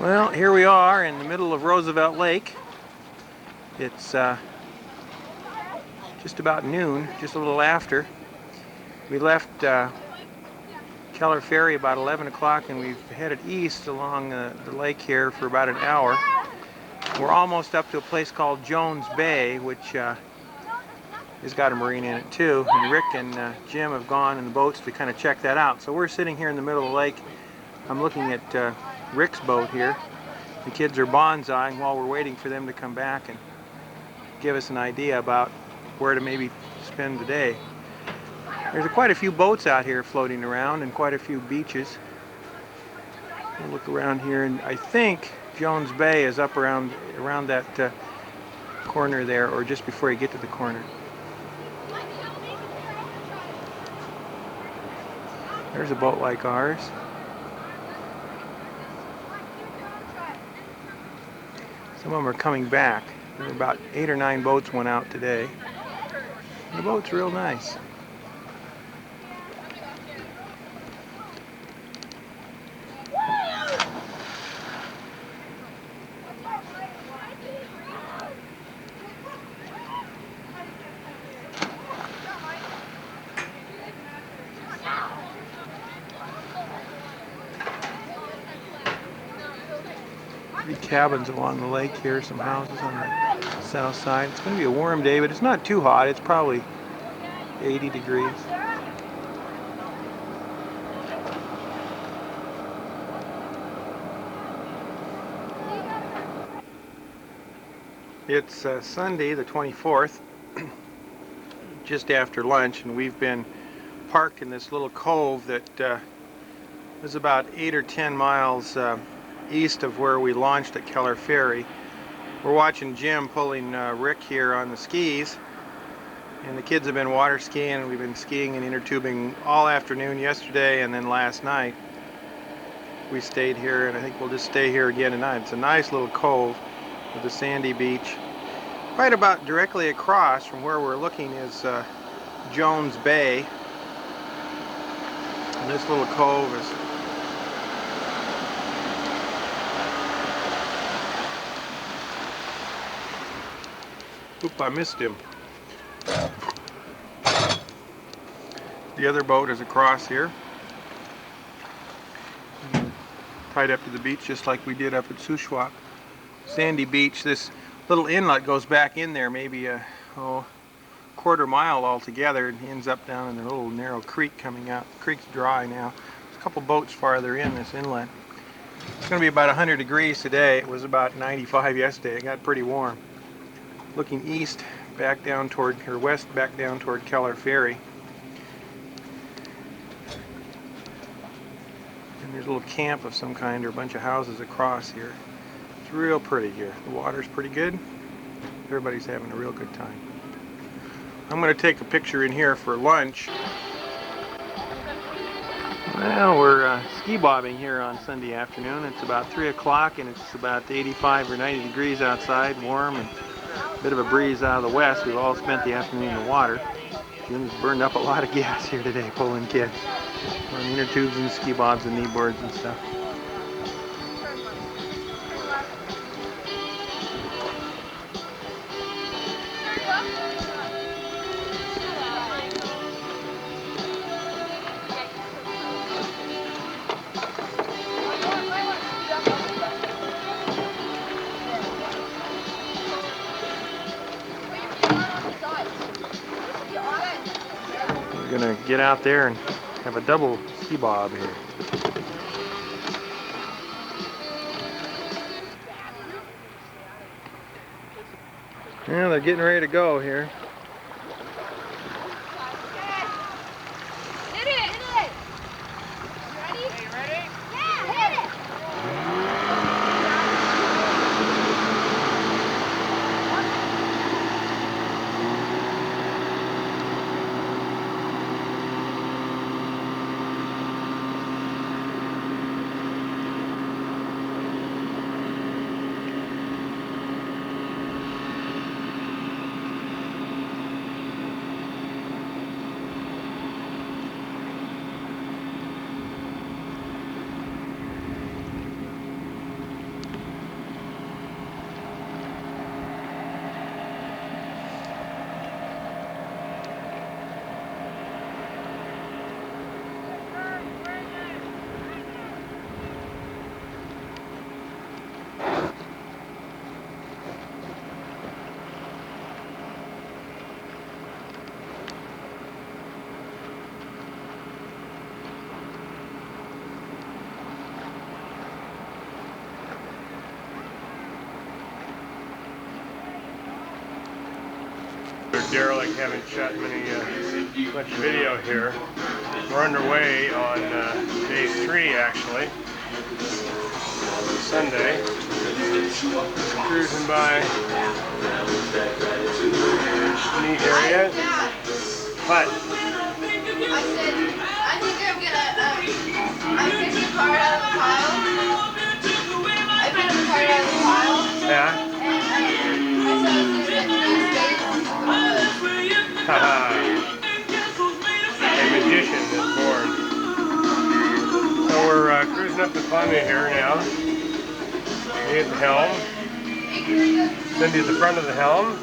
Well, here we are in the middle of Roosevelt Lake. It's just about noon, just a little after. We left Keller Ferry about 11 o'clock and we've headed east along the lake here for about an hour. We're almost up to a place called Jones Bay, which has got a marina in it too. And Rick and Jim have gone in the boats to kind of check that out. So we're sitting here in the middle of the lake. I'm looking at Rick's boat here. The kids are bonsaiing while we're waiting for them to come back and give us an idea about where to maybe spend the day. There's quite a few boats out here floating around and quite a few beaches. We'll look around here, and I think Jones Bay is up around that corner there, or just before you get to the corner. There's a boat like ours. Some of them are coming back. There were about 8 or 9 boats went out today. The boat's real nice. Cabins along the lake here, some houses on the south side. It's going to be a warm day, but it's not too hot. It's probably 80 degrees. It's Sunday the 24th, just after lunch, and we've been parked in this little cove that is about 8 or 10 miles east of where we launched at Keller Ferry. We're watching Jim pulling Rick here on the skis, and the kids have been water skiing, and we've been skiing and inner tubing all afternoon yesterday, and then last night we stayed here, and I think we'll just stay here again tonight. It's a nice little cove with a sandy beach. Right about directly across from where we're looking is Jones Bay, and this little cove is Oop, I missed him. The other boat is across here, tied up to the beach just like we did up at Shuswap. Sandy beach. This little inlet goes back in there maybe a quarter mile altogether, and ends up down in a little narrow creek coming out. The creek's dry now. There's a couple boats farther in this inlet. It's going to be about 100 degrees today. It was about 95 yesterday. It got pretty warm. Looking east, back down toward, or west, back down toward Keller Ferry. And there's a little camp of some kind, or a bunch of houses across here. It's real pretty here. The water's pretty good. Everybody's having a real good time. I'm going to take a picture in here for lunch. Well, we're ski bobbing here on Sunday afternoon. It's about 3 o'clock and it's about 85 or 90 degrees outside, warm, and a bit of a breeze out of the west. We've all spent the afternoon in the water. Jim's burned up a lot of gas here today pulling kids on inner tubes and ski bobs and knee boards and stuff. We're gonna get out there and have a double ski bob here. Yeah, they're getting ready to go here. Hit it! Hit it! Ready? Are you ready? Yeah, hit it! rather derelict, haven't shot much video here. We're underway on day 3 actually. Sunday. Cruising by neat area. But I said, I think I'm gonna, I picked a card out of the pile. I picked a card out of the pile. yeah. And I said I was gonna get these Haha. A magician is born. So we're cruising up to Columbia here now. Me at the helm. Cindy at the front of the helm.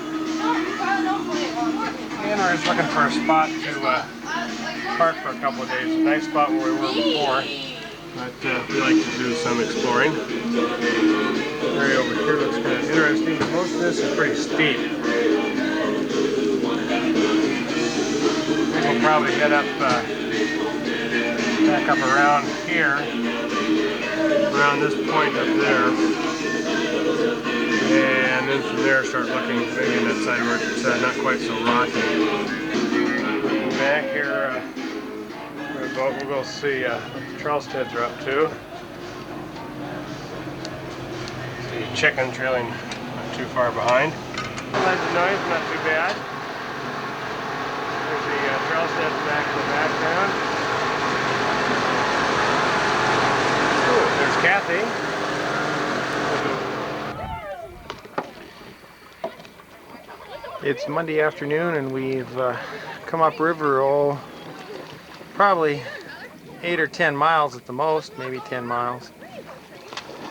And we're just looking for a spot to park for a couple of days. A nice spot where we were before. But we like to do some exploring. The area over here looks kind of interesting. Most of this is pretty steep. We'll probably head up, back up around here, around this point up there, and then from there start looking maybe in that side where it's not quite so rocky. Back here, we'll go see what the Trailsteads are up to. See chicken trailing not too far behind. Engine noise, not too bad. There's the Trailsteads back in the background. Ooh, there's Kathy. It's Monday afternoon and we've come upriver, probably 8 or 10 miles at the most, maybe 10 miles.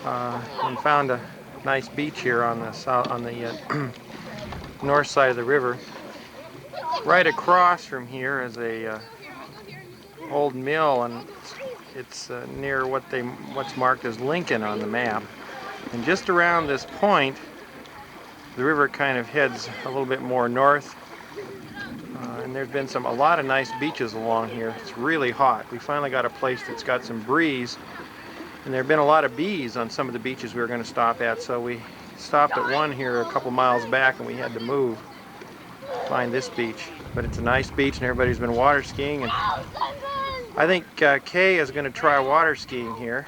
And found a nice beach here on the north side of the river. Right across from here is a old mill, and it's near what's marked as Lincoln on the map. And just around this point, the river kind of heads a little bit more north, and there's been a lot of nice beaches along here. It's really hot. We finally got a place that's got some breeze, and there have been a lot of bees on some of the beaches we were going to stop at, so we stopped at one here a couple miles back and we had to move to find this beach. But it's a nice beach and everybody's been water skiing, and I think Kay is going to try water skiing here.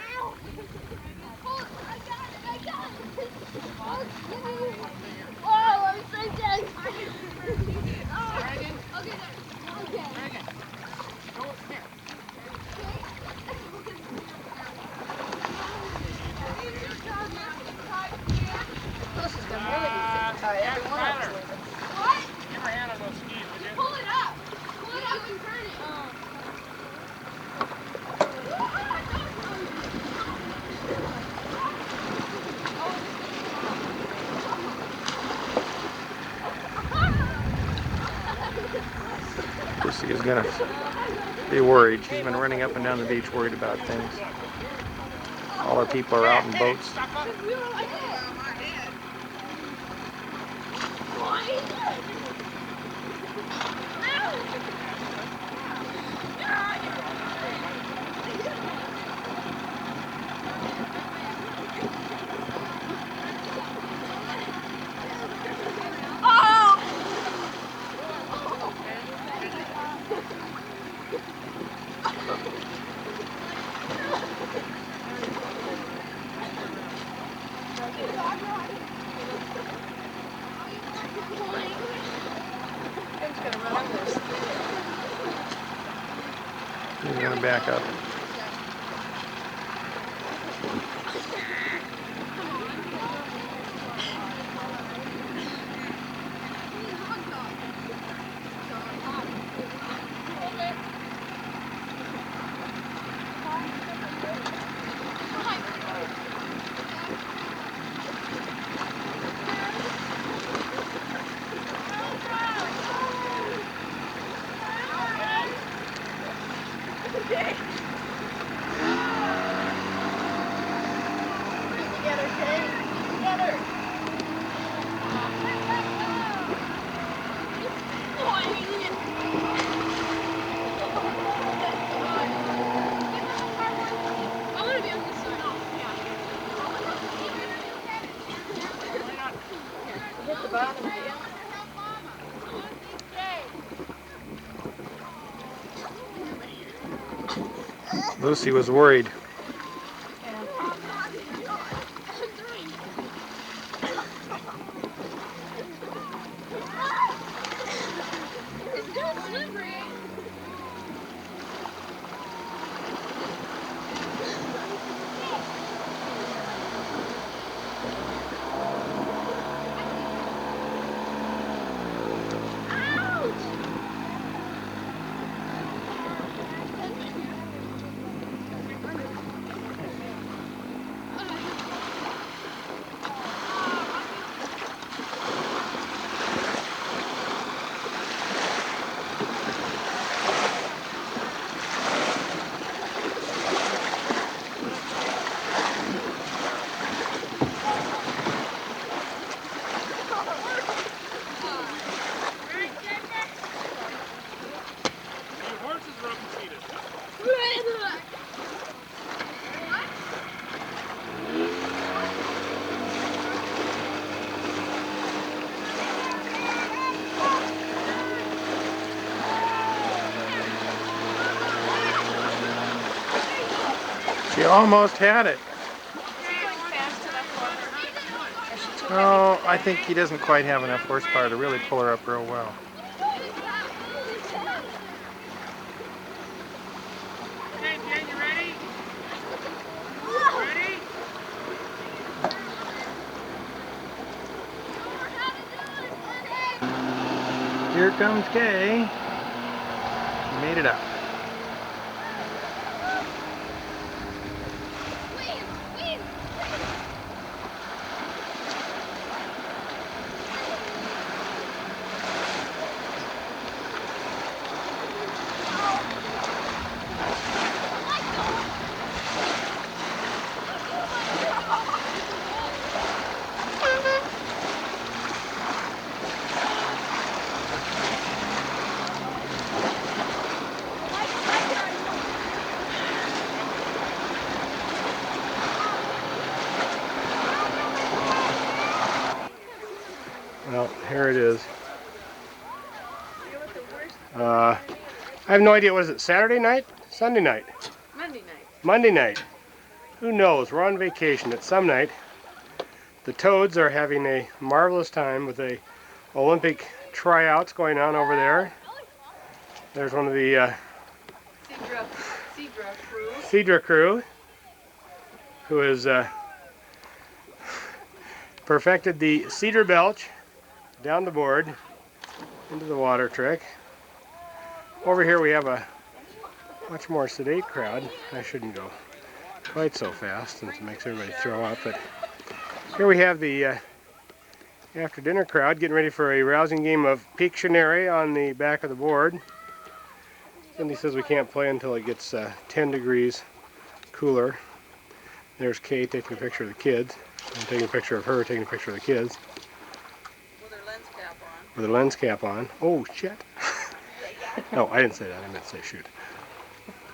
Chrissy is going to be worried. She's been running up and down the beach worried about things. All our people are out in boats. He's going to back up. Lucy was worried. She almost had it. Oh, I think he doesn't quite have enough horsepower to really pull her up real well. Okay, Jen, you ready? Ready? Here comes Kay. She made it up. Well, here it is. I have no idea. Was it Saturday night? Sunday night? Monday night. Monday night. Who knows? We're on vacation. It's some night. The Toads are having a marvelous time with the Olympic tryouts going on over there. There's one of the Cedra crew who has perfected the Cedar Belch down the board into the water trick. Over here we have a much more sedate crowd. I shouldn't go quite so fast since it makes everybody throw up, but here we have the after dinner crowd getting ready for a rousing game of Pictionary on the back of the board. Cindy says we can't play until it gets 10 degrees cooler. There's Kay taking a picture of the kids. I'm taking a picture of her taking a picture of the kids. With her lens cap on. With her lens cap on. Oh, shit. No, I didn't say that. I meant to say shoot.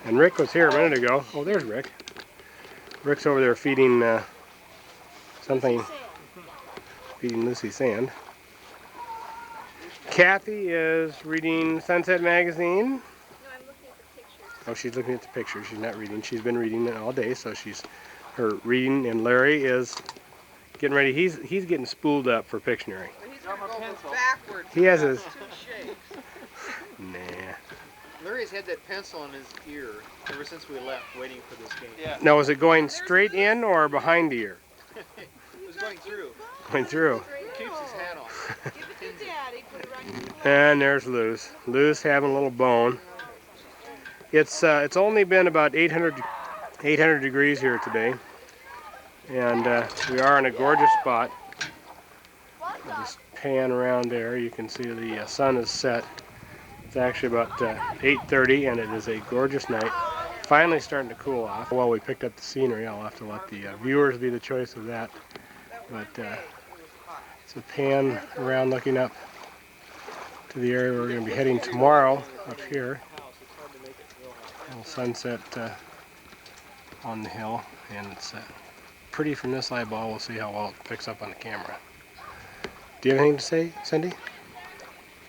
And Rick was here a minute ago. Oh, there's Rick. Rick's over there feeding something. Feeding Lucy sand. Kathy is reading Sunset Magazine. No, I'm looking at the pictures. Oh, she's looking at the pictures. She's not reading. She's been reading it all day, so she's her reading. And Larry is getting ready. He's getting spooled up for Pictionary. He's gonna go backwards. He has his. Two shakes. Nah. Larry's had that pencil in his ear ever since we left, waiting for this game. Yeah. Now, is it going straight in or behind the ear? It was going through. Going through. He keeps his hat on. Give it to Daddy. Put it right in the And there's Luz. Luz having a little bone. It's only been about 800 degrees here today, and we are in a gorgeous spot. I'll just pan around there. You can see the sun is set. It's actually about 8:30, and it is a gorgeous night. Finally starting to cool off. While we picked up the scenery, I'll have to let the viewers be the choice of that. But it's a pan around looking up to the area we're going to be heading tomorrow up here. And sunset on the hill, and it's pretty from this eyeball. We'll see how well it picks up on the camera. Do you have anything to say, Cindy?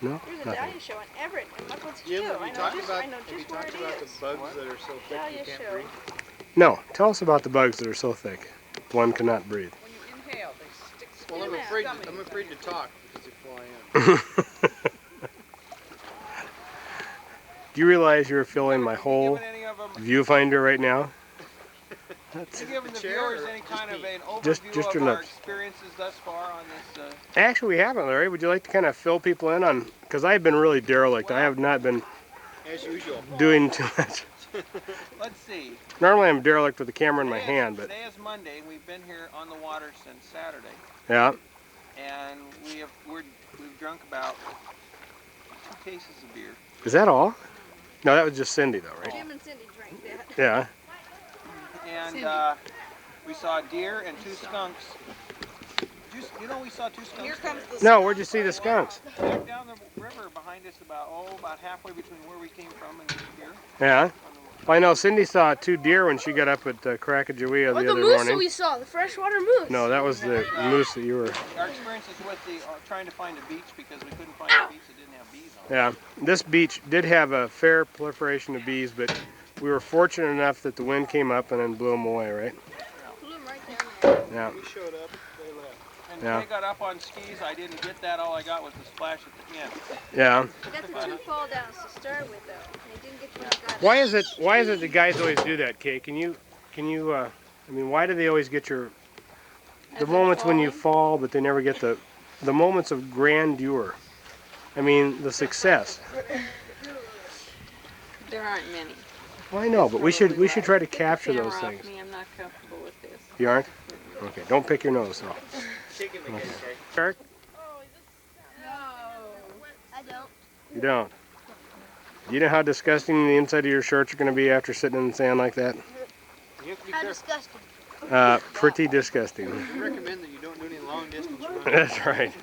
No? There's a Nothing. daddy show in Everett. What's Jim, cute? have I you know talked just, about, I know have you just where talked it about is. the bugs that are so thick Yeah, you you can't should. breathe? No, tell us about the bugs that are so thick one cannot breathe. When you inhale, they stick to Well, your stomach. I'm afraid to talk because they fly in. Do you realize you're filling my whole Given any of them, viewfinder right now? you given the The chair viewers or any just kind of me? an overview Just of your our lips. experiences thus far on this? Actually, we haven't, Larry. Would you like to kind of fill people in on? Because I've been really derelict. I have not been As usual. doing too much. Let's see. Normally, I'm derelict with the camera in my Today is- hand, but today is Monday, and we've been here on the water since Saturday, yeah. and we've drunk about 2 cases of beer. Is that all? No, that was just Cindy, though, right? Jim and Cindy drank that. Yeah. And we saw a deer and 2 skunks. You know we saw 2 skunks. Here comes the No, where'd you see the skunks? Back down the river behind us, about halfway between where we came from and here. Yeah. Well, I know Cindy saw 2 deer when she got up at Krakajawea the Or the other moose that morning. we saw, the freshwater moose. No, that was the moose that you were. Our experiences with trying to find a beach because we couldn't find a beach that didn't have bees on it. Yeah. This beach did have a fair proliferation of bees, but we were fortunate enough that the wind came up and then blew them away, right? Blew 'em right down there. Yeah. We showed up, they left. And Yeah. when I got up on skis, I didn't get that. All I got was the splash at the end. Yeah. I got the 2 fall downs to start with, though. And I didn't get what I got. Why is it the guys always do that, Kay? Can you I mean, why do they always get the As moments in when you fall, but they never get the moments of grandeur? I mean, the success. There aren't many. Well, I know, but we should try to capture Camera those off things. me, I'm not comfortable with this. You aren't? Okay, don't pick your nose though. Take it, okay. Eric, I don't. you don't. Do you know how disgusting the inside of your shorts are going to be after sitting in the sand like that? You have to be How careful. disgusting. Pretty disgusting. We recommend that you don't do any long distance running. That's right.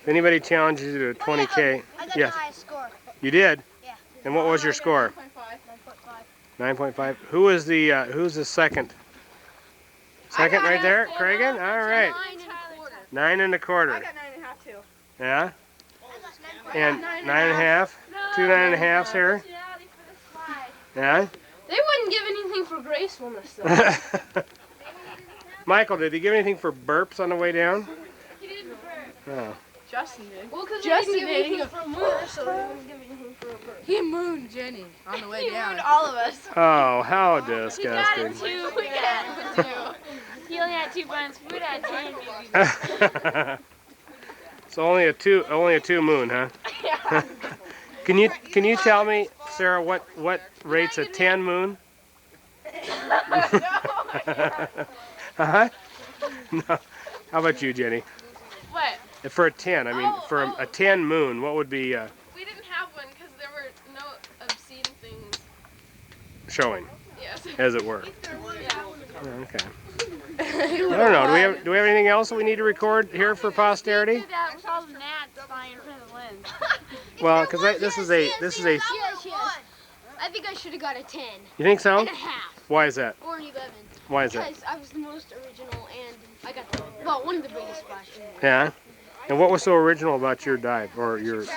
If anybody challenges you to a 20K, I got yes, the highest score. you did. Yeah. And what was your score? 9.5. 9.5. Who's the second? Second right there, Cragen. All right. 9 and a quarter. 9 1/4. I got 9.5 too. Yeah. I got 9.5. And 9 1/2. 2 9.5s here. Yeah. They wouldn't give anything for gracefulness, though. Michael, did he give anything for burps on the way down? He didn't burp. Oh. Justin did. Well, because Justin they didn't give did. anything for a mooner, so they wouldn't give anything for a burp. He mooned Jenny on the way He down. ruined all of us. Oh, how He got disgusting. it too. We got it too. He only had 2 buns. Food had 10. So only a two moon, huh? Can you tell me, Sarah, what rates a 10 moon? Uh-huh. No. How about you, Jenny? What? For a 10, I mean, for a 10 moon, what would be We didn't have one because there were no obscene things. showing, Yes. as it were? Yeah. Oh, okay. I don't know. Do we have anything else that we need to record here for posterity? Do that with all the gnats flying in front of the lens. Well, because this is a. Yes, yes. I think I should have got a 10 You think so? and a half Why is that? or an 11. Why is that? Because I was the most original and I got the, well, one of the biggest splashes. Yeah. And what was so original about your dive or your? Well,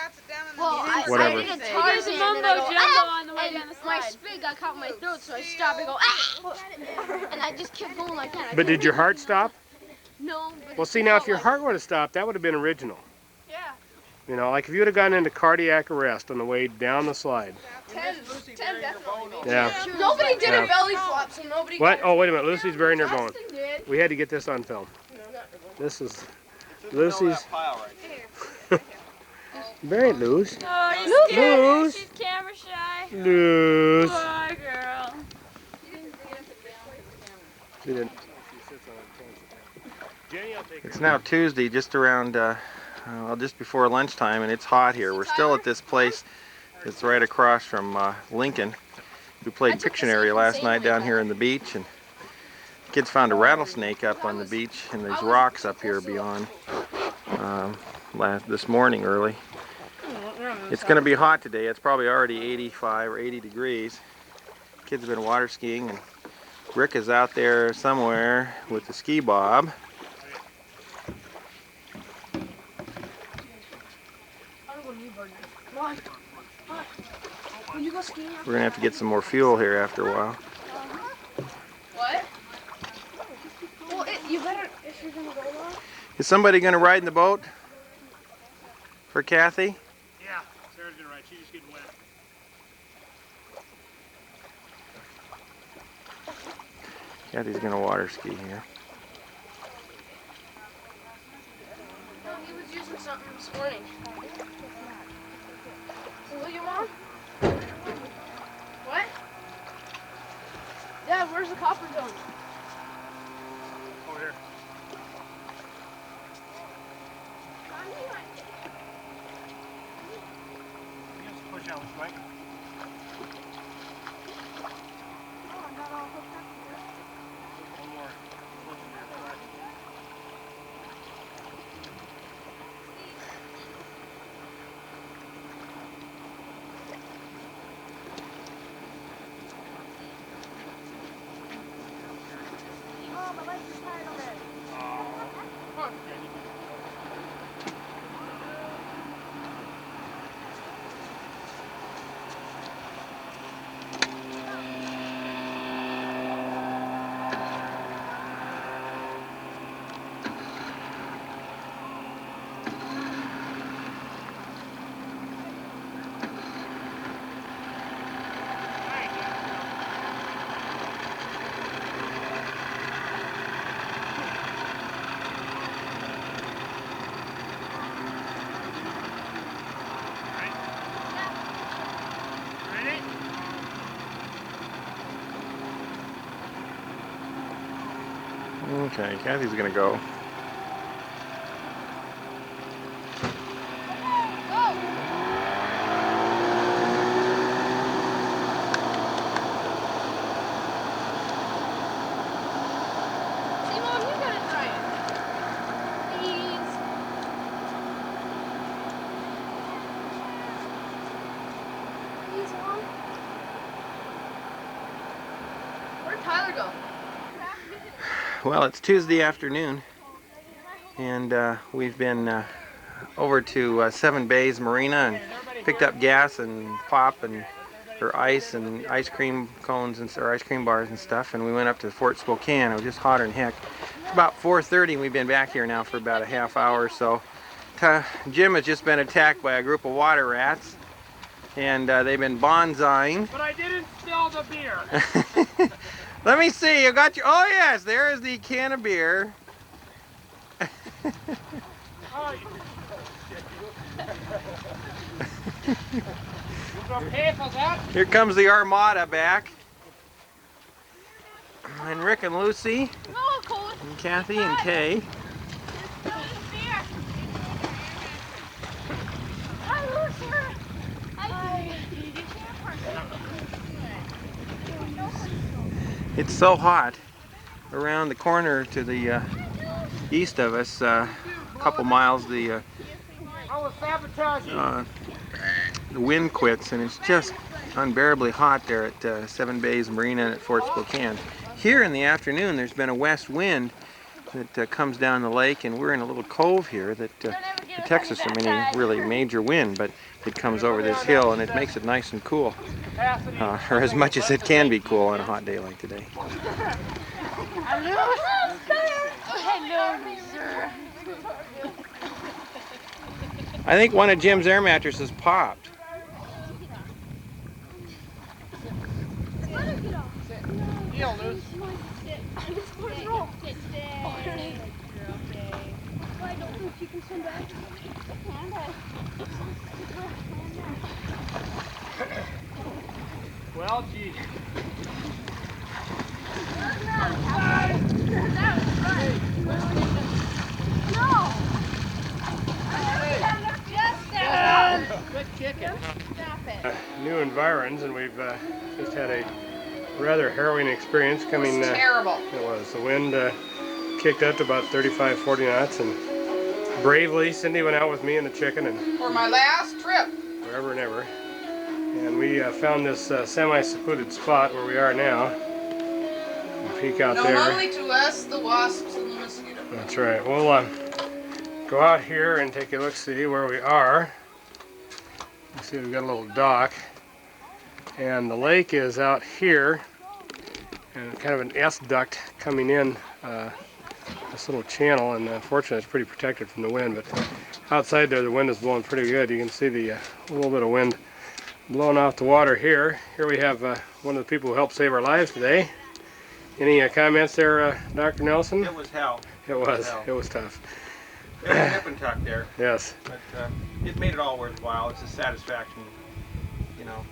I Whatever. did a There's a Tarzan mumbo and I go, jumbo ah! on the way And down the my slide. spit got caught in my throat, so I stopped and go, ah! And I just kept going like that. But did your heart stop? No. But Well, it see now, if felt your like- heart would have stopped, that would have been original. Yeah. You know, like if you would have gotten into cardiac arrest on the way down the slide. 10 definitely. Yeah. Nobody did Yeah. a belly flop, so nobody. What? Oh, wait a minute. Lucy's burying her bone. Justin did. We had to get this on film. This is It's in the middle of Lucy's. that pile right there. Very loose. Oh, she's scared. Loose. She's camera shy. Loose. Poor girl. She didn't. It's now Tuesday, just around, well, just before lunchtime, and it's hot here. We're still at this place that's right across from Lincoln. We played Pictionary last night down here on the beach, and kids found a rattlesnake up on the beach, and there's rocks up here beyond. This morning early. It's going to be hot today. It's probably already 85 or 80 degrees. Kids have been water skiing, and Rick is out there somewhere with the ski bob. We're gonna have to get some more fuel here after a while. What? Well, you better, if you're gonna go long. Is somebody gonna ride in the boat for Kathy? Yeah, Sarah's gonna ride. She's just getting wet. Kathy's gonna water ski here. No, he was using something this morning. Will you, Mom? What? Dad, where's the copper zone? Over here. Just push out, Mike. One more. Push in there, all right. Okay, Kathy's gonna go. See, Mom, you gotta try it. Please. Please, Mom. Where'd Tyler go? Well, it's Tuesday afternoon, and we've been over to Seven Bays Marina and picked up gas and pop and or ice and ice cream cones and or ice cream bars and stuff, and we went up to Fort Spokane. It was just hotter than heck. It's about 4:30, and we've been back here now for about a half hour or so. Jim has just been attacked by a group of water rats, and they've been bonsaiing. But I didn't spill the beer. Let me see, you got your, oh yes, there is the can of beer. Oh, you gonna pay for that? Here comes the Armada back. And Rick and Lucy, No, Cole. and Kathy and Kay. It's so hot around the corner to the east of us, a couple miles, the wind quits, and it's just unbearably hot there at Seven Bays Marina and at Fort Spokane. Here in the afternoon, there's been a west wind that comes down the lake, and we're in a little cove here that protects us from any really major wind, but it comes over this hill and it makes it nice and cool, or as much as it can be cool on a hot day like today. I think one of Jim's air mattresses popped. Deal, Luce. Well, gee. Good kicking. New environs, and we've just had a rather harrowing experience coming. Terrible. It was. The wind kicked up to about 35, 40 knots, and bravely Cindy went out with me and the chicken and For my last trip. forever and ever. And we found this semi-secluded spot where we are now. You peek out Known there. only to us, the wasps and the mosquitoes. That's right. We'll go out here and take a look, see where we are. You see we've got a little dock. And the lake is out here, and kind of an S duct coming in this little channel, and unfortunately it's pretty protected from the wind, but outside there the wind is blowing pretty good. You can see the little bit of wind blowing off the water here. Here we have one of the people who helped save our lives today. Any comments there, Dr. Nelson? It was hell. It was. hell. It was tough. It was a nip and tuck there, Yes. but it made it all worthwhile. It's a satisfaction, you know,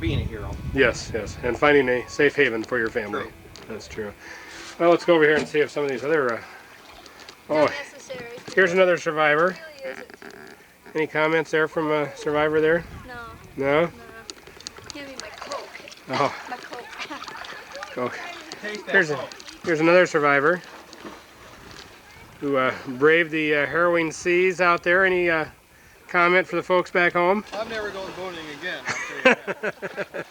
being a hero. Yes, yes. And finding a safe haven for your family. True. That's true. Well, let's go over here and see if some of these other... oh, Not necessary. here's another survivor. Really isn't. Any comments there from a survivor there? No. No? Give me my Coke. Oh, My Coke. okay. Taste that Here's, salt. here's another survivor who braved the harrowing seas out there. Any comment for the folks back home? I'm never going boating again, I'll tell you that.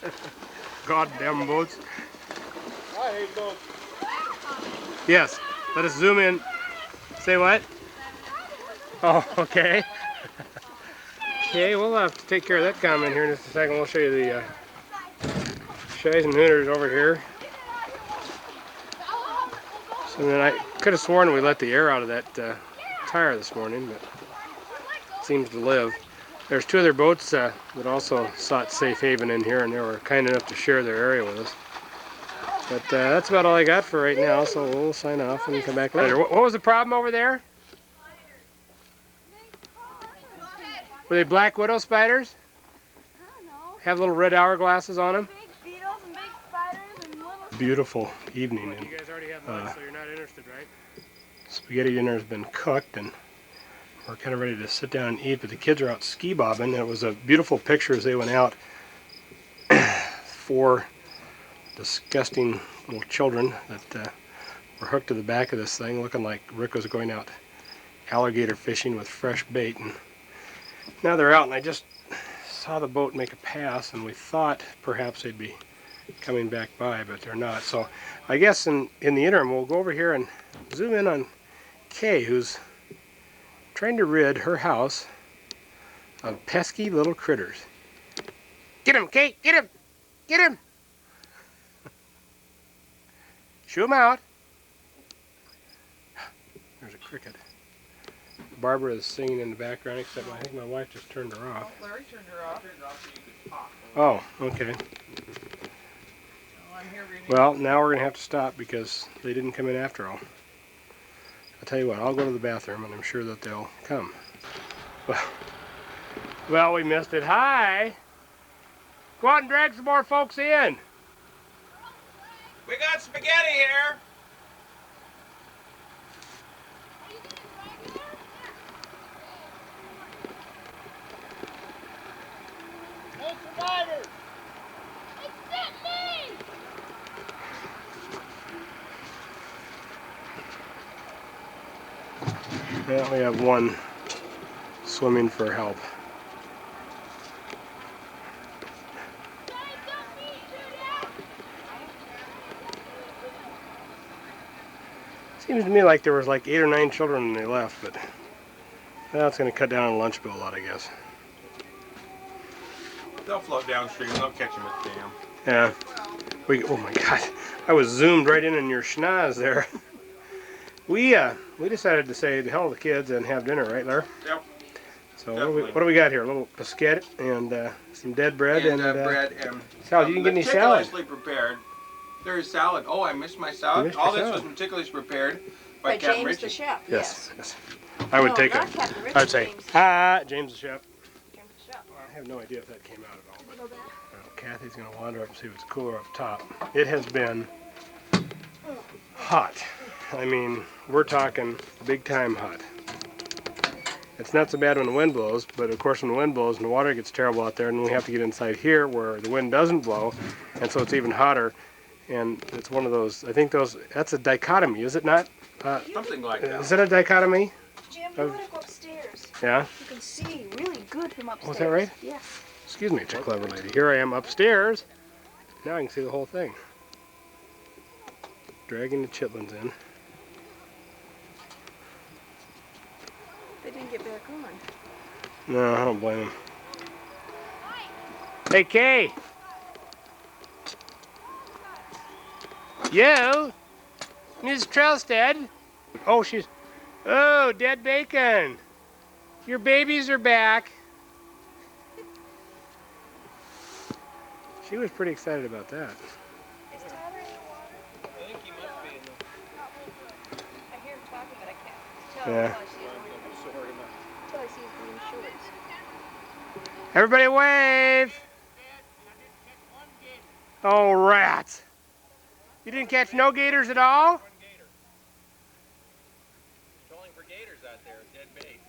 Goddamn boats. I hate boats. Yes, let us zoom in. Say what? Oh, okay. Okay, we'll have to take care of that comment here in just a second. We'll show you the shies and hooters over here. So then I could have sworn we let the air out of that tire this morning, but it seems to live. There's two other boats that also sought safe haven in here, and they were kind enough to share their area with us. But that's about all I got for right now, so we'll sign off and come back later. What was the problem over there? Were they black widow spiders? I don't know. Have little red hourglasses on them? Big beetles and big spiders and little... Beautiful evening. And, You guys already have lunch, so you're not interested, right? spaghetti dinner has been cooked, and we're kind of ready to sit down and eat, but the kids are out ski bobbing. It was a beautiful picture as they went out. Four disgusting little children that were hooked to the back of this thing, looking like Rick was going out alligator fishing with fresh bait. And now they're out, and I just saw the boat make a pass, and we thought perhaps they'd be coming back by, but they're not. So I guess in the interim, we'll go over here and zoom in on Kay, who's trying to rid her house of pesky little critters. Get him, Kay! Get him! Get him! Shoo him out. There's a cricket. Barbara is singing in the background, except I think my wife just turned her off. Larry turned her off. Oh, okay. Oh, I'm here reading. Well, now we're going to have to stop because they didn't come in after all. I'll tell you what, I'll go to the bathroom and I'm sure that they'll come. Well, we missed it. Hi! Go out and drag some more folks in. We got spaghetti here. Well, we have one swimming for help. Seems to me like there was like 8 or 9 children when they left, but that's going to cut down on lunch bill a lot, I guess. They'll float downstream. They'll catch them at the dam. Yeah. Oh my God, I was zoomed right in your schnoz there. We decided to say the hell with the kids and have dinner, right, Larry? Yep. So Definitely. what do we got here? A little biscuit and some dead bread and bread and salad. You didn't get any salad. meticulously prepared. There is salad. Oh, I missed my salad. missed All your this was salad. meticulously prepared by Captain James the Richie. chef. Yes. I would take not it. Captain Richie, I'd say, James. James the chef. James the chef. I have no idea if that came out at all. But Kathy's going to wander up and see what's cooler up top. It has been hot. I mean, we're talking big time hot. It's not so bad when the wind blows, but of course when the wind blows and the water gets terrible out there, and we have to get inside here where the wind doesn't blow, and so it's even hotter. And it's one of those, I think that's a dichotomy, is it not? Something like that. Is it a dichotomy? Jim, you want to go upstairs? Yeah? You can see really good from upstairs. Oh, is that right? Yes. Excuse me, it's a clever lady. Here I am upstairs. Now I can see the whole thing. Dragging the chitlins in. They didn't get back on. No, I don't blame him. Hey, Kay! Yo, Ms. Trelstead. Oh, oh, dead bacon. Your babies are back. She was pretty excited about that. Is Tyler in the water? I think he must be in the. I hear him talking, but I can't tell Yeah. until I see his green shorts. Everybody wave. Oh, rats. You didn't catch no gators at all? Trolling for gators out there, dead bait.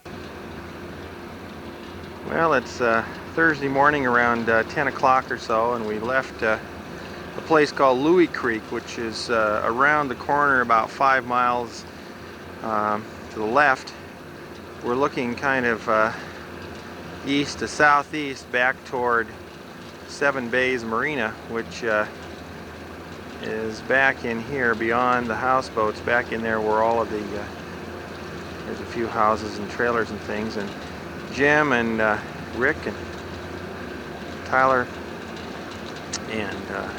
Well, it's Thursday morning around 10 o'clock or so, and we left a place called Louis Creek, which is around the corner about 5 miles to the left. We're looking kind of east to southeast back toward Seven Bays Marina, which is back in here beyond the houseboats, back in there where all of the there's a few houses and trailers and things, and Jim and Rick and Tyler and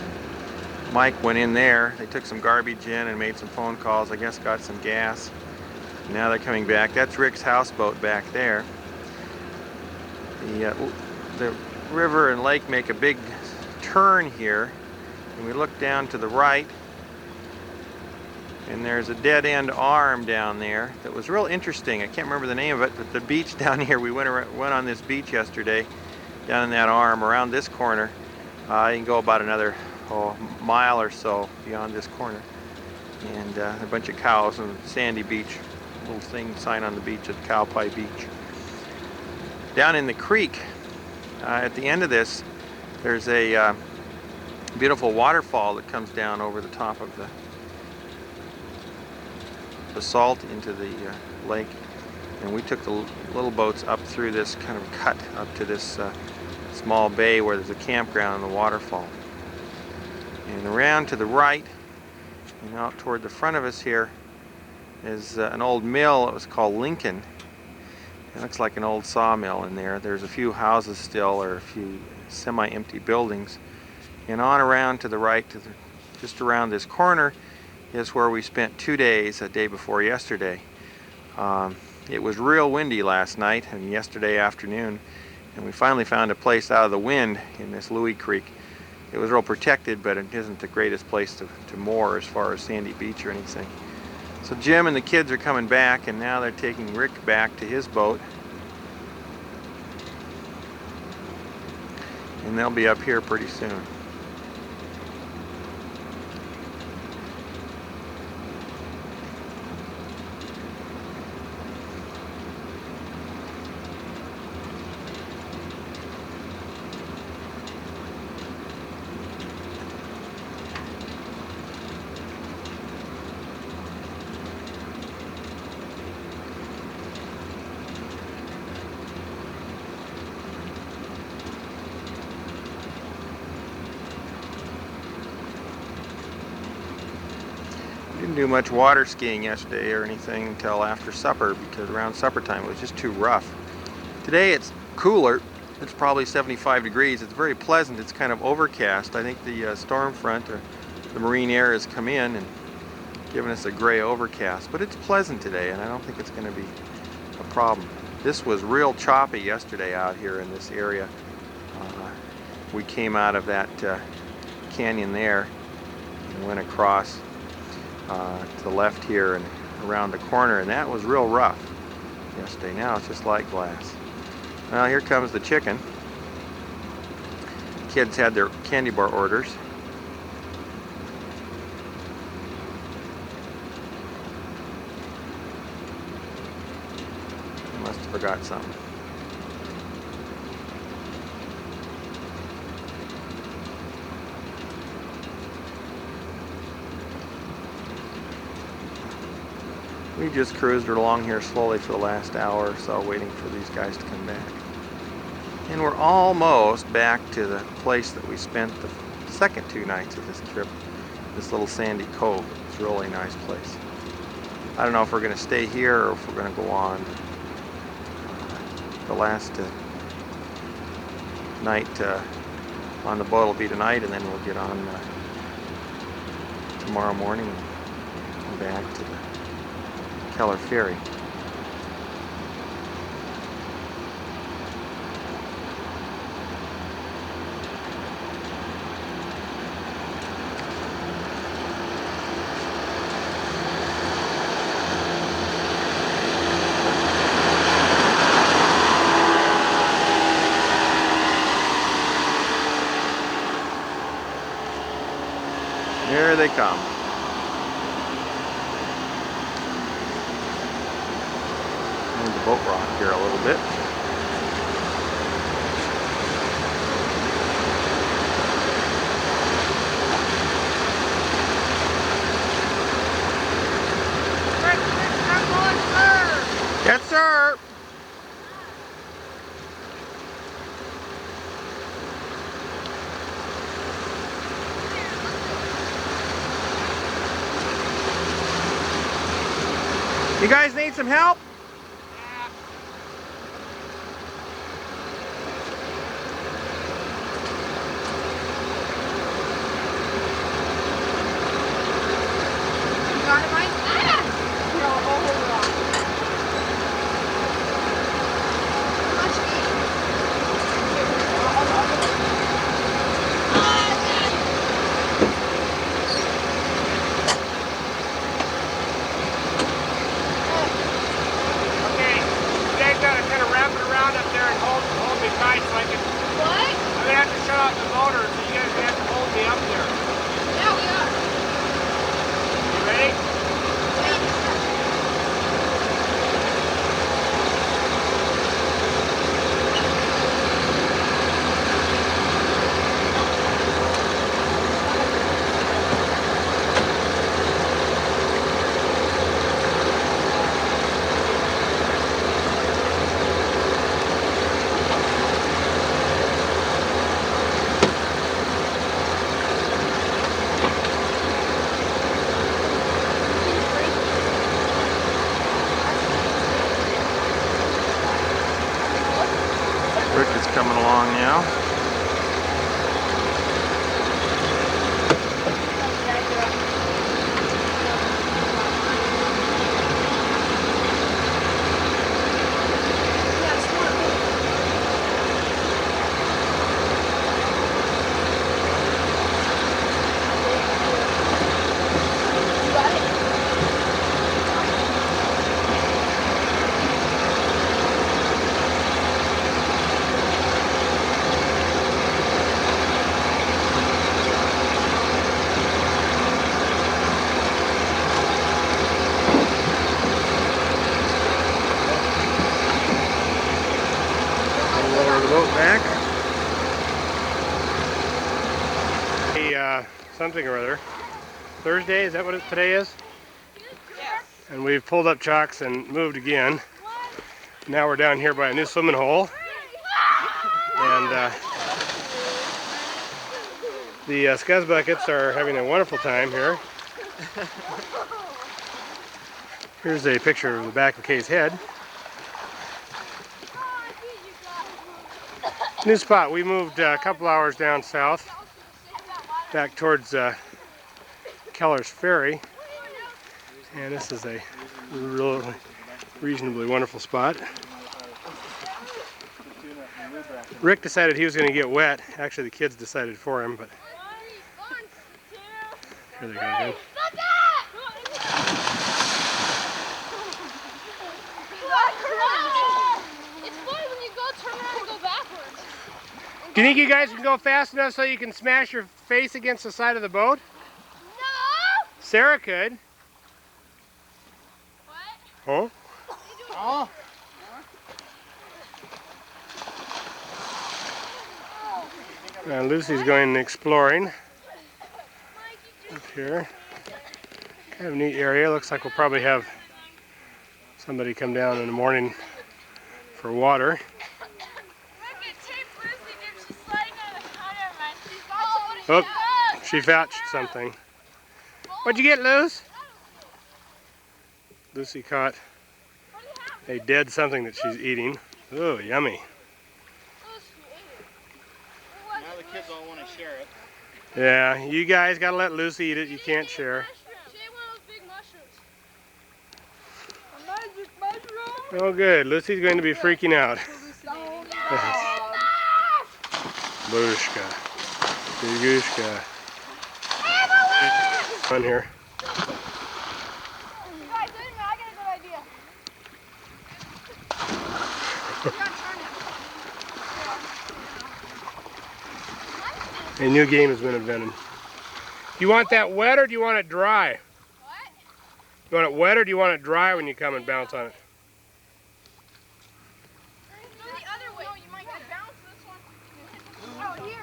Mike went in there. They took some garbage in and made some phone calls, I guess got some gas. Now they're coming back. That's Rick's houseboat back there. The river and lake make a big turn here, and we look down to the right, and there's a dead-end arm down there that was real interesting. I can't remember the name of it, but the beach down here, we went on this beach yesterday, down in that arm, around this corner. You can go about another mile or so beyond this corner, and a bunch of cows on a sandy beach, little sign on the beach at Cowpie Beach. Down in the creek, at the end of this, there's a beautiful waterfall that comes down over the top of the basalt into the lake, and we took the little boats up through this kind of cut up to this small bay where there's a campground and the waterfall. And around to the right and out toward the front of us here is an old mill. It was called Lincoln. It looks like an old sawmill in there. There's a few houses still, or a few semi-empty buildings. And on around to the right, just around this corner, is where we spent 2 days, a day before yesterday. It was real windy last night and yesterday afternoon, and we finally found a place out of the wind in this Louis Creek. It was real protected, but it isn't the greatest place to moor as far as sandy beach or anything. So Jim and the kids are coming back, and now they're taking Rick back to his boat. And they'll be up here pretty soon. Didn't do much water skiing yesterday or anything until after supper, because around supper time it was just too rough. Today it's cooler. It's probably 75 degrees. It's very pleasant. It's kind of overcast. I think the storm front or the marine air has come in and given us a gray overcast, but it's pleasant today, and I don't think it's going to be a problem. This was real choppy yesterday out here in this area. We came out of that canyon there and went across to the left here and around the corner, and that was real rough yesterday. Now it's just like glass. Well, here comes the chicken. Kids had their candy bar orders. Must have forgot something. We just cruised along here slowly for the last hour or so, waiting for these guys to come back. And we're almost back to the place that we spent the second 2 nights of this trip, this little sandy cove. It's a really nice place. I don't know if we're going to stay here or if we're going to go on. The last night on the boat will be tonight, and then we'll get on tomorrow morning and back to the Keller Ferry. Here they come. Move the boat rock here a little bit. Yes, sir. You guys need some help? You got it, Mike? No, hold on. How much do you Okay, you guys gotta kind of wrap it around up there and hold me tight so I can. What? I'm gonna have to shut off the motor, so you guys are gonna have to hold me up there. Yeah, we are. You ready? Rick is coming along now. Lower the boat back. Something or other. Thursday, is that what today is? Yes. And we've pulled up chocks and moved again. Now we're down here by a new swimming hole. And the Scuzz Buckets are having a wonderful time here. Here's a picture of the back of Kay's head. New spot. We moved a couple hours down south, back towards Keller's Ferry, and this is a really reasonably wonderful spot. Rick decided he was going to get wet. Actually, the kids decided for him, but here they go again. It's funny when you go turn around and go backwards. Do you think you guys can go fast enough so you can smash your face against the side of the boat? No! Sarah could. What? Huh? Oh, Now Lucy's going exploring up here. Kind of a neat area. Looks like we'll probably have somebody come down in the morning for water. Oh, she fetched something. What'd you get, Luce? Lucy caught a dead something that she's eating. Oh, yummy. now the kids all want to share it. Yeah, you guys gotta let Lucy eat it. You can't share. She ate one of those big mushrooms. A magic mushroom. Oh, good. Lucy's going to be freaking out. Booshka. Booshka. On here. Guys, wait a minute, I got a good idea. A new game has been invented. Do you want that wet or do you want it dry? What? You want it wet or do you want it dry when you come and bounce on it? Go the other way. No, you might get bounce this one. Oh, here.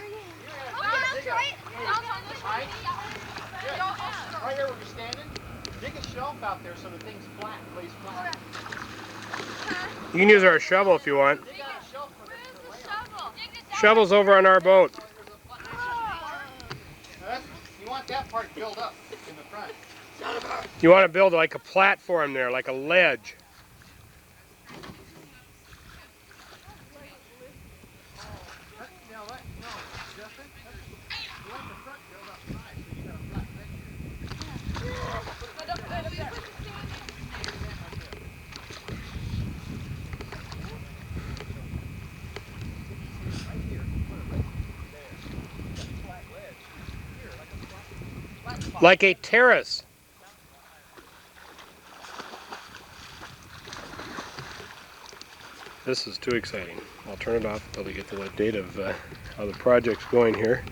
Oh, bounce right. Bounce on this one. Right here where you're standing, dig a shelf out there so the thing's flat, lays flat. You can use our shovel if you want. Dig out a shelf for Where's the shovel? Shovel's over on our boat. You want that part filled up in the front. You want to build like a platform there, like a ledge. No, Justin, you want the front filled up high so you got a flat ledge. Like a terrace. This is too exciting. I'll turn it off until we get the date of how the project's going here.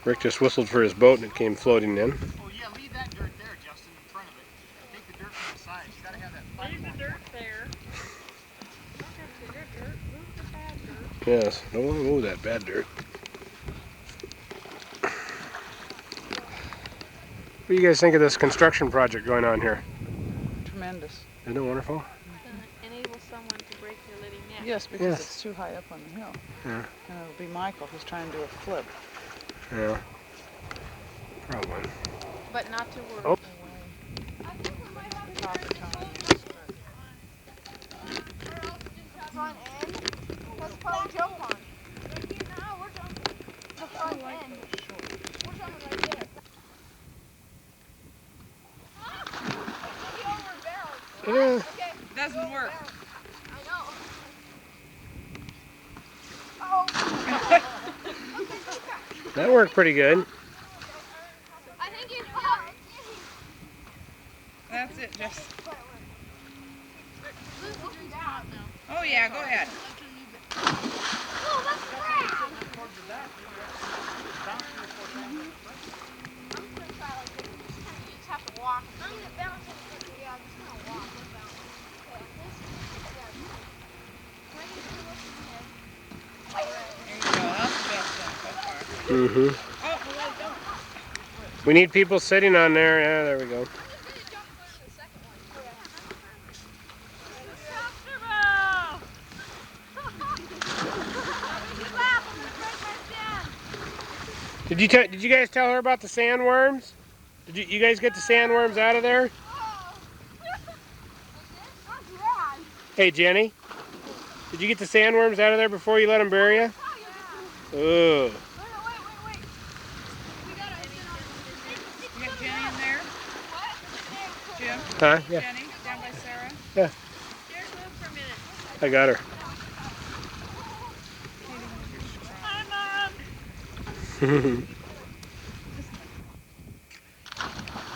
Rick just whistled for his boat and it came floating in. Oh yeah, leave that dirt there, Justin, in front of it. Take the dirt from the side. You gotta have that flat. Leave the dirt there. Don't have the good dirt. Move the bad dirt. Yes, don't want to move that bad dirt. What do you guys think of this construction project going on here? Tremendous. Isn't it wonderful? Enable someone to break their living neck. Yes, because Yes. it's too high up on the hill. Yeah. And it'll be Michael who's trying to do a flip. Yeah. Probably. But not to worry. Oh. Front end. That's probably jump on. No, we're jumping. The front end. We're jumping right there. Yeah. Okay. Doesn't work. I know. Oh. That worked pretty good. I think it's That's it, Jess. Oh yeah, go ahead. Oh, that's great. You just have to walk. I'm gonna bounce it. Yeah, I'm just gonna walk. We'll bounce. Okay, There you go. That's the best one so far. Mm-hmm. Oh, We need people sitting on there. Yeah, there we go. Did you guys tell her about the sandworms? Did you guys get the sandworms out of there? Hey Jenny, did you get the sandworms out of there before you let them bury you? Ugh. you got Jenny in there? Jim? Huh? Yeah, Jenny, down by Sarah? yeah. Jared, move for a minute. I got her.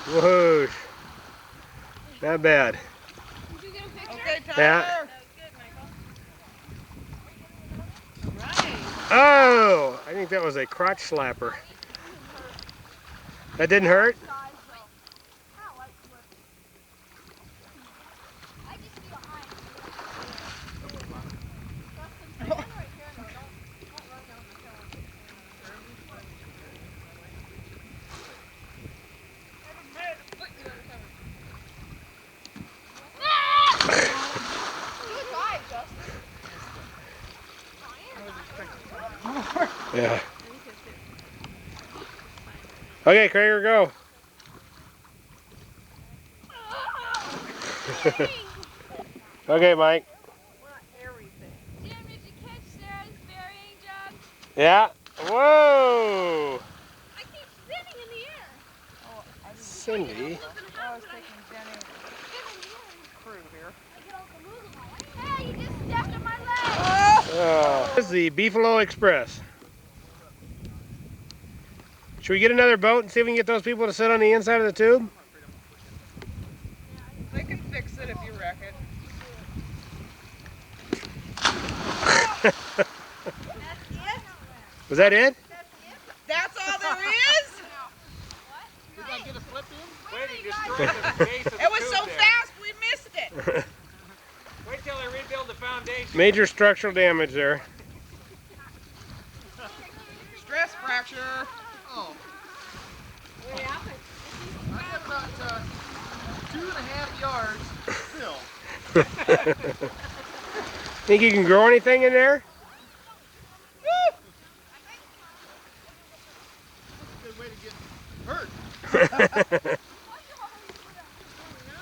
Whoa. Not bad. Okay, Tyler. Yeah. That was good, Michael. Right. Oh, I think that was a crotch slapper. That didn't hurt? Yeah. Okay, Krager, go. Okay, Mike. Jim, did you catch Sarah's burying jug? Yeah. Whoa. I keep Cindy. I was taking Jenny through here. Hey, you just stepped on my leg. Oh. This is the Beefalo Express. Should we get another boat and see if we can get those people to sit on the inside of the tube? They can fix it if you wreck it. Was that it? That's all there is? Did I get a slip in? Wait, he destroyed the base of the It was tube so there. fast we missed it. Wait till they rebuild the foundation. Major structural damage there. Stress fracture. Oh. I got about 2.5 yards still. Think you can grow anything in there? Good way to get hurt. You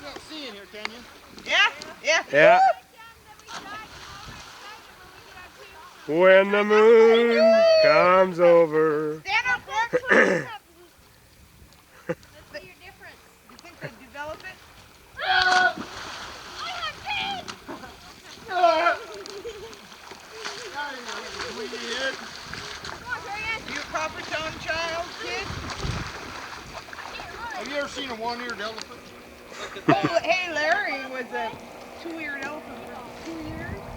can't see in here, can you? Yeah. Yeah. When the moon comes over. Stand up, Brooke. Let's see your difference. You think they develop it? You a copper-tongued child, kid? Have you ever seen a one-eared elephant? Oh, hey, Larry was a two-eared elephant for 2 years.